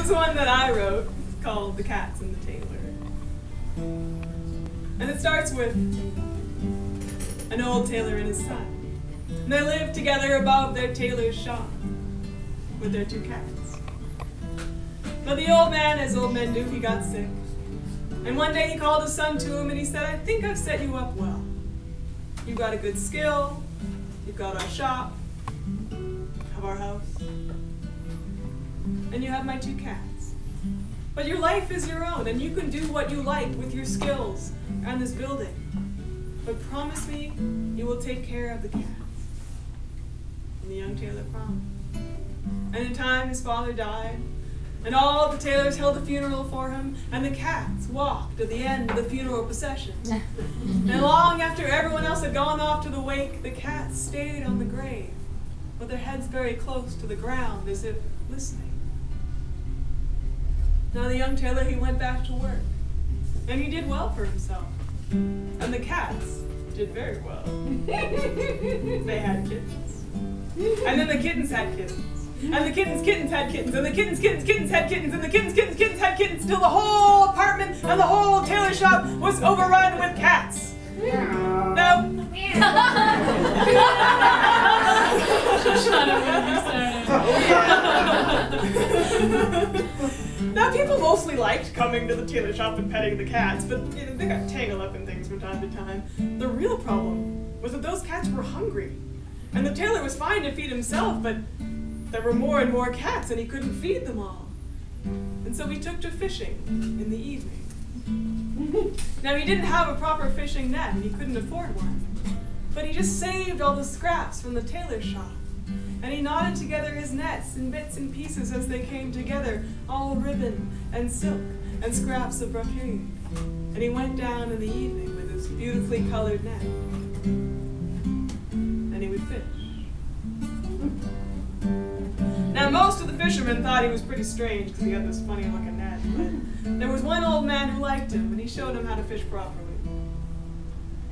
is one that I wrote. It's called The Cats and the Tailor. And it starts with an old tailor and his son. And they lived together above their tailor's shop with their 2 cats. But the old man, as old men do, he got sick. And one day he called his son to him and he said, I think I've set you up well. You've got a good skill, you've got our shop, have our house, and you have my 2 cats. But your life is your own, and you can do what you like with your skills and this building. But promise me you will take care of the cats. And the young tailor promised. And in time his father died, and all the tailors held a funeral for him, and the cats walked at the end of the funeral procession. And long after everyone else had gone off to the wake, the cats stayed on the grave, with their heads very close to the ground, as if listening. Now the young tailor, he went back to work, and he did well for himself. And the cats did very well. They had kittens. And then the kittens had kittens. And the kittens had kittens, and the kittens had kittens, and the kittens had kittens, till the whole apartment and the whole tailor shop was overrun with cats. Now, now people mostly liked coming to the tailor shop and petting the cats, but they got tangled up in things from time to time. The real problem was that those cats were hungry, and the tailor was fine to feed himself, but there were more and more cats, and he couldn't feed them all. And so he took to fishing in the evening. Now, he didn't have a proper fishing net, and he couldn't afford one. But he just saved all the scraps from the tailor shop. And he knotted together his nets in bits and pieces as they came together, all ribbon and silk and scraps of brocade. And he went down in the evening with his beautifully colored net. And he would fish. Now, most of the fishermen thought he was pretty strange because he had this funny-looking net, but there was one old man who liked him, and he showed him how to fish properly.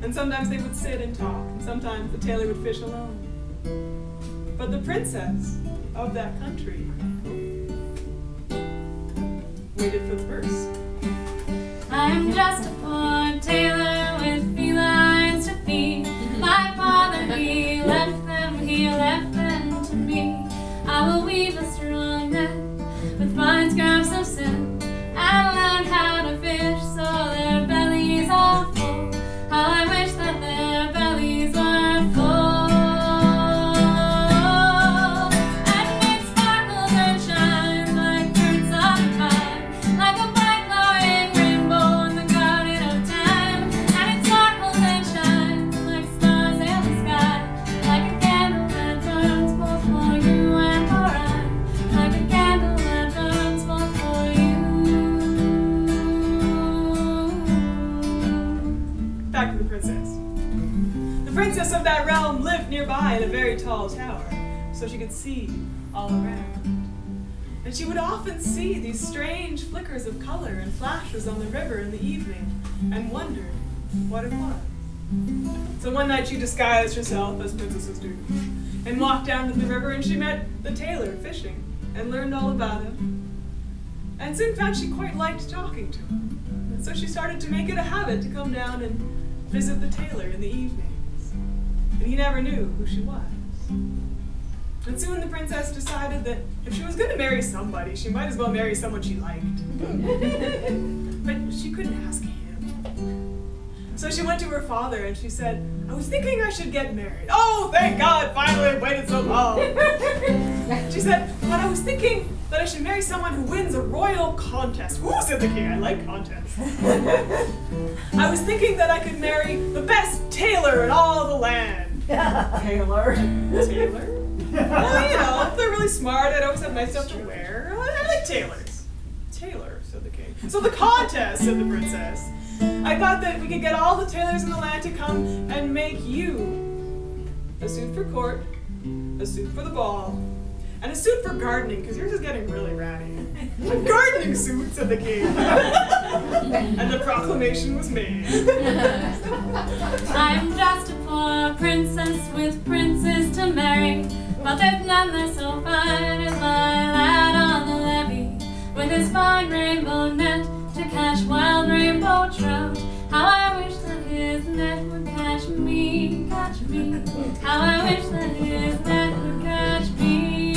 And sometimes they would sit and talk, and sometimes the tailor would fish alone. But the princess of that country waited for the verse. I'm just a poor tailor with felines to feed. My father, he left them to me. I will weave a strong net with fine scraps of silk and learn how to fish so their bellies are full. How I wish that their bellies were full. And it sparkles and shines like fruits on fire, like a bright glowing rainbow in the garden of time. And it sparkles and shines like stars in the sky, like a candle that burns both for you and for I, like a candle that burns both for you. Back to the princess. The princess of that realm lived nearby in a very tall tower, so she could see all around. And she would often see these strange flickers of color and flashes on the river in the evening, and wondered what it was. So one night she disguised herself as princesses do, and walked down to the river, and she met the tailor fishing, and learned all about him. And soon found she quite liked talking to him. And so she started to make it a habit to come down and visit the tailor in the evenings. And he never knew who she was. And soon the princess decided that if she was going to marry somebody, she might as well marry someone she liked. But she couldn't ask him. So she went to her father and she said, I was thinking I should get married. Oh, thank God, finally, I've waited so long. She said, but I was thinking that I should marry someone who wins a royal contest. Ooh, said the king, I like contests. I was thinking that I could marry the best tailor in all the land. Tailor. Tailor? Well, you know, if they're really smart, I'd always have nice stuff to wear. I like tailors. Tailor, said the king. So the contest, said the princess. I thought that we could get all the tailors in the land to come and make you a suit for court, a suit for the ball, and a suit for gardening, because yours is getting really ratty. A gardening suit, said the king. And the proclamation was made. I'm just a poor princess with princes to marry, but there's none that's so fine as my lad on the levee, with his fine rainbow net to catch wild rainbow trout. How I wish that his net would catch me, catch me. How I wish that his net would catch me.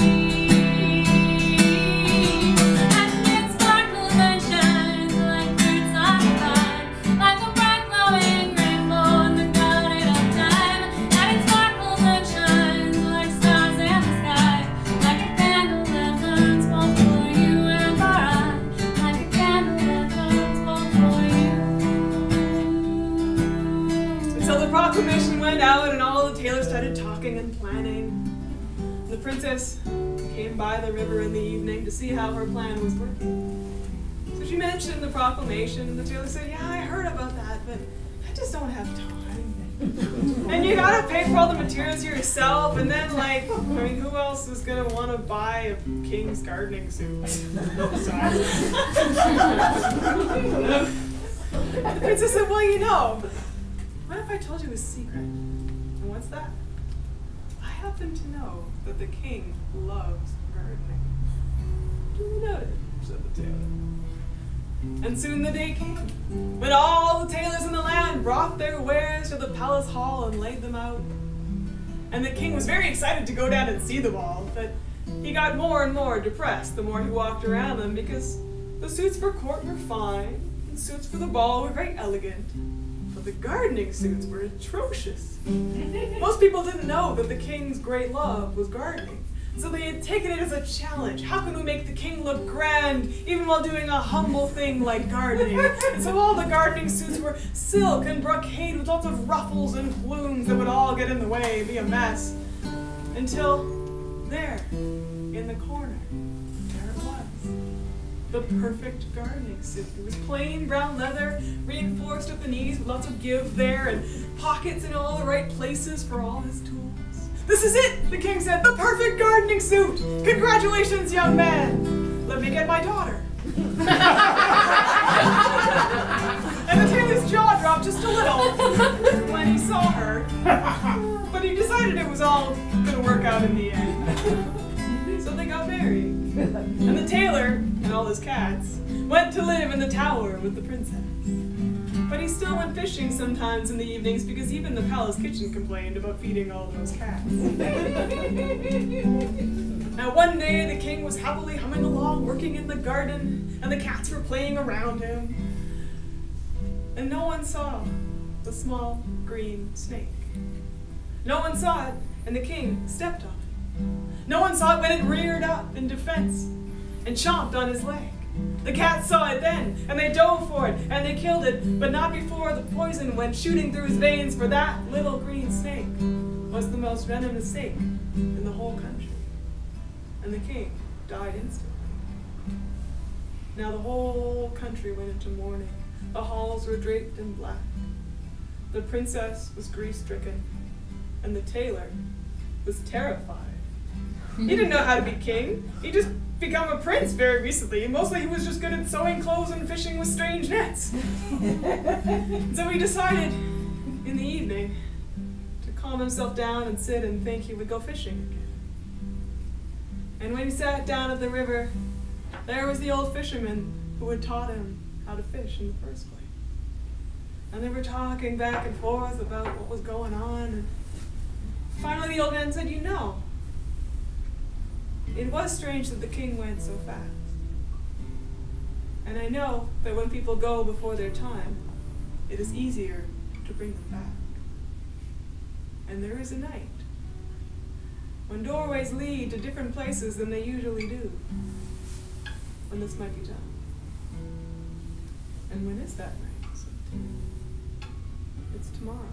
And it sparkles and shines like fruits on vine, like a bright glowing rainbow in the garden of time. And it sparkles and shines like stars in the sky, like a candle that burns both for you and for I, like a candle that burns both for you. So the proclamation went out and all the tailors started talking and planning. The princess came by the river in the evening to see how her plan was working. So she mentioned the proclamation and the tailor said, yeah, I heard about that, but I just don't have time. And you gotta pay for all the materials yourself, and then like, I mean, who else is gonna wanna buy a king's gardening suit? The princess said, well, you know, what if I told you a secret? And what's that? I happen to know that the king loves gardening. Duly noted, said the tailor. And soon the day came when all the tailors in the land brought their wares to the palace hall and laid them out. And the king was very excited to go down and see them all, but he got more and more depressed the more he walked around them, because the suits for court were fine, and suits for the ball were very elegant. But the gardening suits were atrocious. Most people didn't know that the king's great love was gardening, so they had taken it as a challenge. How can we make the king look grand even while doing a humble thing like gardening? And so all the gardening suits were silk and brocade with lots of ruffles and plumes that would all get in the way, be a mess. Until there, in the corner, there it was. The perfect gardening suit. It was plain brown leather, reinforced at the knees with lots of give there, and pockets in all the right places for all his tools. This is it, the king said, the perfect gardening suit. Congratulations, young man. Let me get my daughter. And the tailor's jaw dropped just a little when he saw her, but he decided it was all going to work out in the end. So they got married. And the tailor and all his cats went to live in the tower with the princess. But he still went fishing sometimes in the evenings, because even the palace kitchen complained about feeding all those cats. Now one day the king was happily humming along, working in the garden, and the cats were playing around him. And no one saw the small green snake. No one saw it, and the king stepped on it. No one saw it when it reared up in defense and chomped on his leg. The cats saw it then, and they dove for it, and they killed it, but not before the poison went shooting through his veins, for that little green snake was the most venomous snake in the whole country. And the king died instantly. Now the whole country went into mourning. The halls were draped in black. The princess was grief-stricken, and the tailor was terrified. He didn't know how to be king. He just become a prince very recently, and mostly he was just good at sewing clothes and fishing with strange nets. So he decided in the evening to calm himself down and sit and think he would go fishing again. And when he sat down at the river, there was the old fisherman who had taught him how to fish in the first place. And they were talking back and forth about what was going on, and finally the old man said, you know, it was strange that the king went so fast. And I know that when people go before their time, it is easier to bring them back. And there is a night when doorways lead to different places than they usually do, when this might be done. And when is that night? It's tomorrow.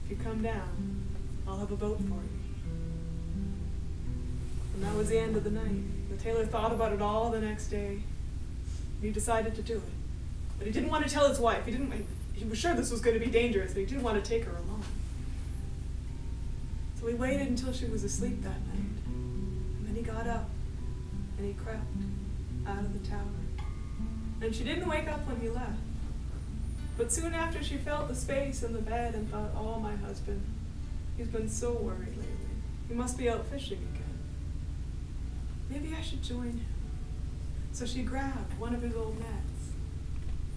If you come down, I'll have a boat for you. And that was the end of the night. The tailor thought about it all the next day. And he decided to do it. But he didn't want to tell his wife. He was sure this was going to be dangerous, but he didn't want to take her along. So he waited until she was asleep that night. And then he got up and he crept out of the tower. And she didn't wake up when he left. But soon after, she felt the space in the bed and thought, oh, my husband, he's been so worried lately. He must be out fishing again. maybe I should join him. So she grabbed one of his old nets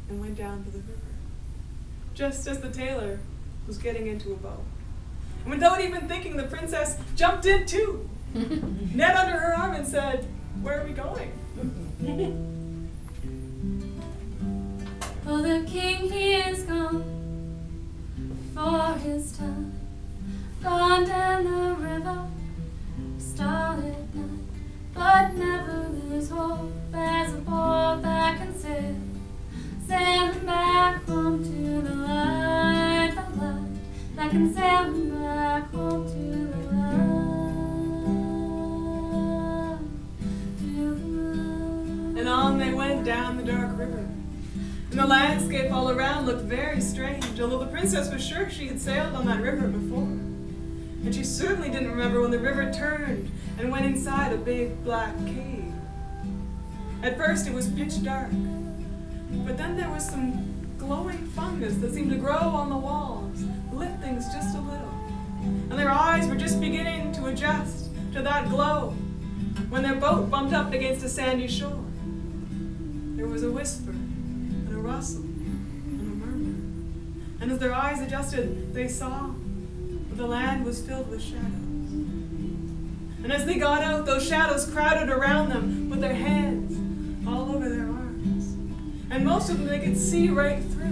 and went down to the river, just as the tailor was getting into a boat. And without even thinking, the princess jumped in too, net under her arm, and said, "Where are we going?" Oh, the king, he is gone for his time, gone down the river, starlit night, but never lose hope. There's a boat that can sail, sail him back home to the light that can sail him back home to the light, And on they went down the dark river. And the landscape all around looked very strange, although the princess was sure she had sailed on that river before. And she certainly didn't remember when the river turned and went inside a big black cave. At first it was pitch dark, but then there was some glowing fungus that seemed to grow on the walls, lit things just a little. And their eyes were just beginning to adjust to that glow when their boat bumped up against a sandy shore. There was a whisper, and a rustle, and a murmur. And as their eyes adjusted, they saw that the land was filled with shadows. And as they got out, those shadows crowded around them with their hands all over their arms. And most of them they could see right through.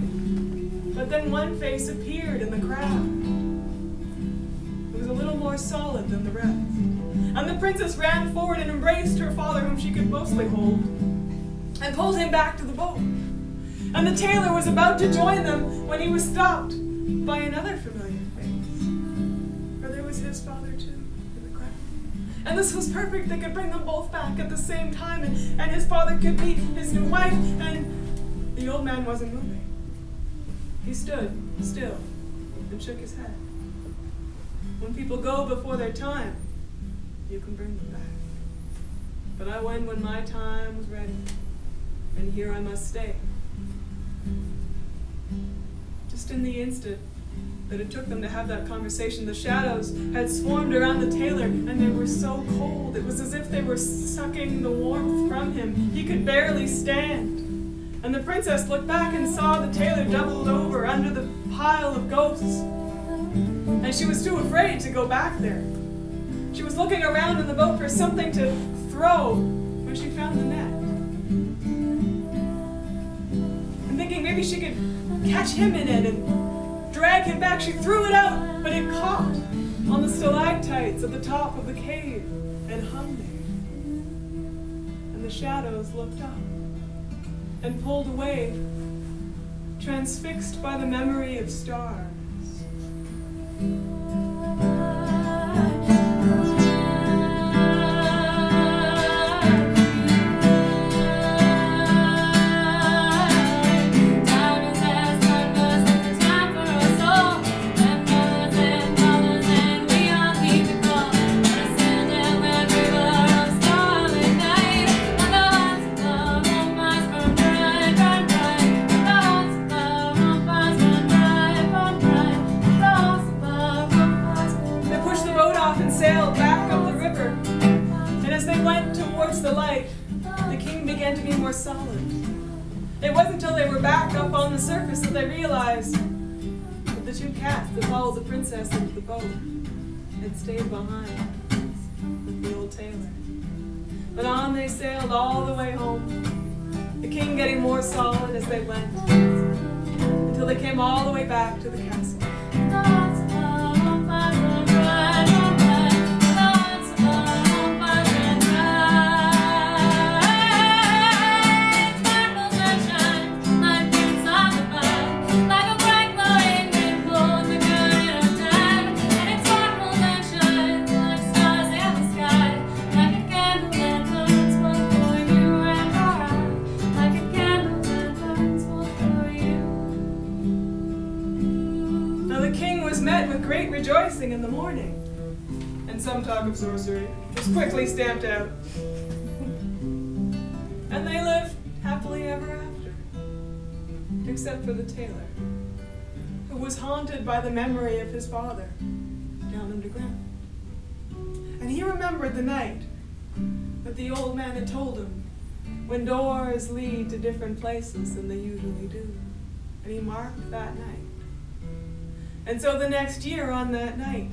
But then one face appeared in the crowd. It was a little more solid than the rest. And the princess ran forward and embraced her father, whom she could mostly hold, and pulled him back to the boat. And the tailor was about to join them when he was stopped by another familiar face. For there was his father too in the crowd. And this was perfect. They could bring them both back at the same time, and his father could meet his new wife, and the old man wasn't moving. He stood still and shook his head. When people go before their time, you can bring them back. But I went when my time was ready, and here I must stay. Just in the instant that it took them to have that conversation, the shadows had swarmed around the tailor, and they were so cold. It was as if they were sucking the warmth from him. He could barely stand. And the princess looked back and saw the tailor doubled over under the pile of ghosts. And she was too afraid to go back there. She was looking around in the boat for something to throw when she found the net. And thinking maybe she could catch him in it and drag him back, she threw it out, but it caught on the stalactites at the top of the cave and hung there. And the shadows looked up and pulled away, transfixed by the memory of stars. To be more solid. It wasn't until they were back up on the surface that they realized that the two cats that followed the princess into the boat had stayed behind with the old tailor. But on they sailed all the way home, the king getting more solid as they went, until they came all the way back to the castle. Rejoicing in the morning, and some talk of sorcery was quickly stamped out. And they lived happily ever after, except for the tailor, who was haunted by the memory of his father down underground. And he remembered the night But the old man had told him, when doors lead to different places than they usually do. And he marked that night. And so the next year on that night,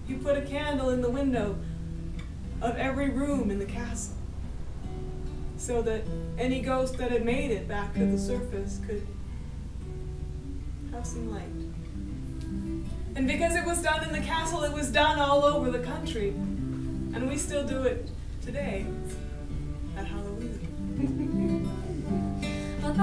he put a candle in the window of every room in the castle, so that any ghost that had made it back to the surface could have some light. And because it was done in the castle, it was done all over the country. And we still do it today at Halloween. Well,